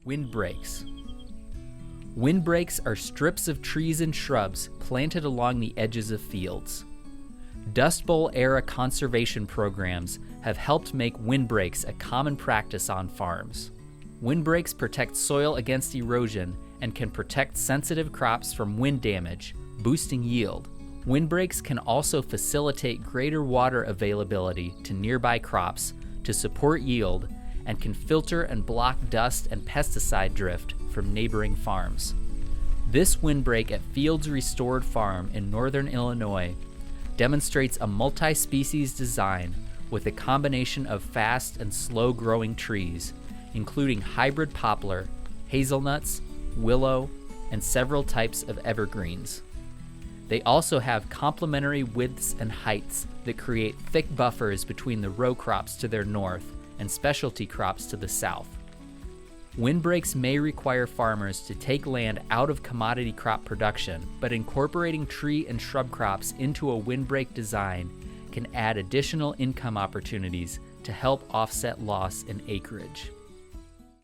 Windbreaks. Windbreaks are strips of trees and shrubs planted along the edges of fields. Dust Bowl era conservation programs have helped make windbreaks a common practice on farms. Windbreaks protect soil against erosion and can protect sensitive crops from wind damage, boosting yield. Windbreaks can also facilitate greater water availability to nearby crops to support yield and can filter and block dust and pesticide drift from neighboring farms. This windbreak at Fields Restored Farm in northern Illinois demonstrates a multi-species design with a combination of fast and slow-growing trees, including hybrid poplar, hazelnuts, willow, and several types of evergreens. They also have complementary widths and heights that create thick buffers between the row crops to their north and specialty crops to the south. Windbreaks may require farmers to take land out of commodity crop production, but incorporating tree and shrub crops into a windbreak design can add additional income opportunities to help offset loss in acreage.